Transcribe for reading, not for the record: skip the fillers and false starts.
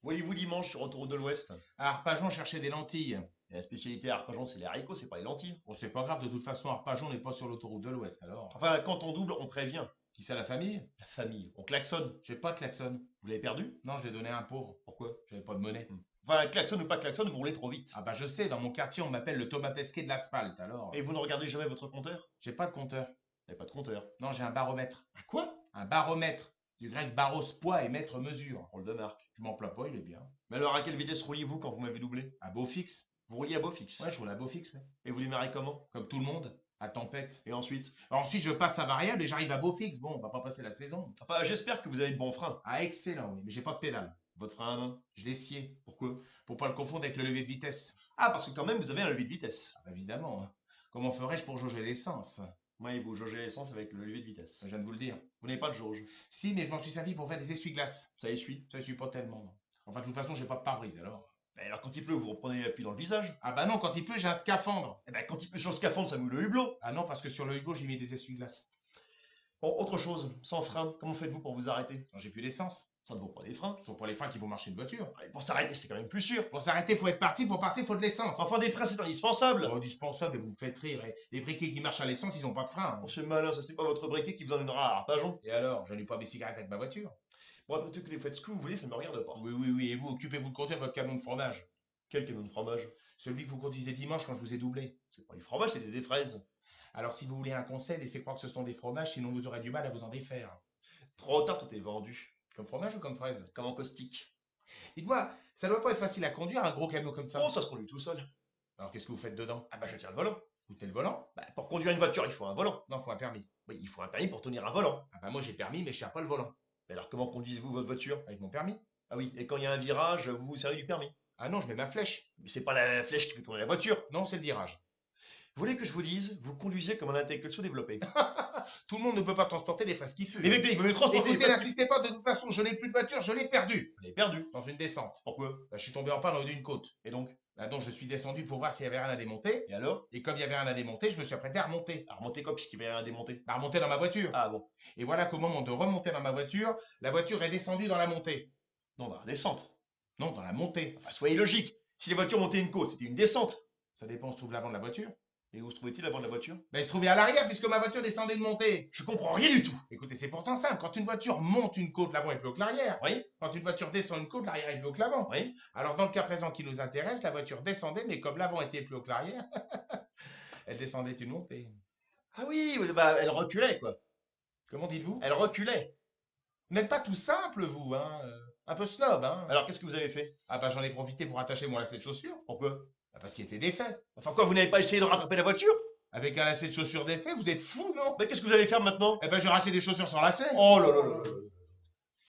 Voyez-vous dimanche sur Autoroute de l'Ouest? À Arpajon, chercher des lentilles. Et la spécialité à Arpajon, c'est les haricots, c'est pas les lentilles. Bon, c'est pas grave, de toute façon, Arpajon n'est pas sur l'autoroute de l'Ouest, alors. Enfin, quand on double, on prévient. Qui c'est la famille? La famille, on klaxonne. J'ai pas de klaxon. Vous l'avez perdu? Non, je l'ai donné à un pauvre. Pourquoi? J'avais pas de monnaie. Enfin, klaxon ou pas klaxon, vous roulez trop vite. Ah bah je sais, dans mon quartier, on m'appelle le Thomas Pesquet de l'asphalte, alors. Et vous ne regardez jamais votre compteur? J'ai pas de compteur. Vous n'avez pas de compteur. Non, j'ai un baromètre. À quoi? Un baromètre. Du grec baros, poids et mètre, mesure. On le de marque. Je m'en plains pas, il est bien. Mais alors, à quelle vitesse rouliez-vous quand vous m'avez doublé? À Beaufix. Vous rouliez à Beaufix. Ouais, je roule à Beaufix, ouais. Et vous démarrez comment? Comme tout le monde. À tempête. Et ensuite? Alors ensuite, je passe à variable et j'arrive à Beaufix. Bon, on va pas passer la saison. Enfin, j'espère que vous avez de bons freins. Ah, excellent, oui, mais j'ai pas de pédale. Votre frein à main? Je l'ai scié. Pourquoi? Pour pas le confondre avec le levier de vitesse. Ah, parce que quand même, vous avez un levier de vitesse. Ah bah évidemment, hein. Comment ferais-je pour jauger l'essence? Oui, vous jaugez l'essence avec le levier de vitesse. Je viens de vous le dire. Vous n'avez pas de jauge. Si, mais je m'en suis servi pour faire des essuie-glaces. Ça essuie. Ça essuie pas tellement, non. Enfin, de toute façon, j'ai pas de pare-brise, alors. Mais alors, quand il pleut, vous reprenez l'appui dans le visage. Ah bah non, quand il pleut, j'ai un scaphandre. Eh ben, quand il pleut sur le scaphandre, ça mouille le hublot. Ah non, parce que sur le hublot, j'ai mis des essuie-glaces. Bon, autre chose, sans frein, comment faites-vous pour vous arrêter? Non, j'ai plus d'essence. Ça ne vaut pas des freins. Ce sont pour les freins qui vont marcher une voiture. Et pour s'arrêter, c'est quand même plus sûr. Pour s'arrêter, faut être parti. Pour partir, faut de l'essence. Enfin, des freins, c'est indispensable. Oh, indispensable, vous me faites rire. Les briquets qui marchent à l'essence, ils ont pas de frein. Oh, c'est malin, ça c'est pas votre briquet qui vous emmènera à Arpajon. Et alors, je n'ai pas mes cigarettes avec ma voiture. Bon, après tout, que vous faites ce que vous voulez, ça ne me regarde pas. Oui, oui, oui. Et vous, occupez-vous de conduire votre camion de fromage. Quel camion de fromage? Celui que vous conduisez dimanche quand je vous ai doublé. C'est pas du fromage, c'est des fraises. Alors, si vous voulez un conseil, laissez croire que ce sont des fromages, sinon vous aurez du mal à vous en défaire. Trop tard, tout est vendu. Comme fromage ou comme fraise? Comme en caustique. Dites-moi, ça doit pas être facile à conduire un gros camion comme ça. Oh, ça se conduit tout seul. Alors, qu'est-ce que vous faites dedans? Ah bah, je tiens le volant. Vous tenez le volant? Bah, pour conduire une voiture, il faut un volant. Non, faut un permis. Oui, il faut un permis pour tenir un volant. Ah bah moi j'ai permis, mais je tiens pas le volant. Mais alors, comment conduisez-vous votre voiture? Avec mon permis? Ah oui, et quand il y a un virage, vous vous servez du permis. Ah non, je mets ma flèche. Mais c'est pas la flèche qui fait tourner la voiture. Non, c'est le virage. Vous voulez que je vous dise, vous conduisez comme un intellectuel sous-développé. Tout le monde ne peut pas transporter des fraises qui fument. Mais mec, il veut me transporter. Écoutez, n'insistez pas, de toute façon, je n'ai plus de voiture, je l'ai perdue. Vous l'avez perdu. Dans une descente. Pourquoi? Bah, je suis tombé en panne au haut d'une côte. Et donc? Bah donc je suis descendu pour voir s'il y avait rien à démonter. Et alors? Et comme il y avait rien à démonter, je me suis apprêté à remonter. À remonter quoi, puisqu'il y avait rien à démonter? À remonter dans ma voiture. Ah bon. Et voilà qu'au moment de remonter dans ma voiture, la voiture est descendue dans la montée. Non, dans la descente. Non, dans la montée. Enfin, soyez logique. Si les voitures montaient une côte, c'était une descente. Ça dépend où se trouve l'avant de la voiture. Et où se trouvait-il avant de la voiture? Bah, il se trouvait à l'arrière puisque ma voiture descendait de montée. Je comprends rien du tout. Écoutez, c'est pourtant simple. Quand une voiture monte une côte, l'avant est plus haut que l'arrière. Oui? Quand une voiture descend une côte, l'arrière est plus haut que l'avant. Oui? Alors dans le cas présent qui nous intéresse, la voiture descendait, mais comme l'avant était plus haut que l'arrière, elle descendait une montée. Ah oui, bah, elle reculait, quoi. Comment dites-vous? Elle reculait. Vous n'êtes pas tout simple, vous, hein. Un peu snob, hein. Alors, qu'est-ce que vous avez fait? Ah bah j'en ai profité pour attacher mon lacet de chaussure. Pourquoi? Bah, parce qu'il était défait. Enfin, quoi, vous n'avez pas essayé de rattraper la voiture? Avec un lacet de chaussure défait, vous êtes fou, non? Mais qu'est-ce que vous allez faire maintenant? Eh ben j'ai racheté des chaussures sans lacet. Oh là là là là là.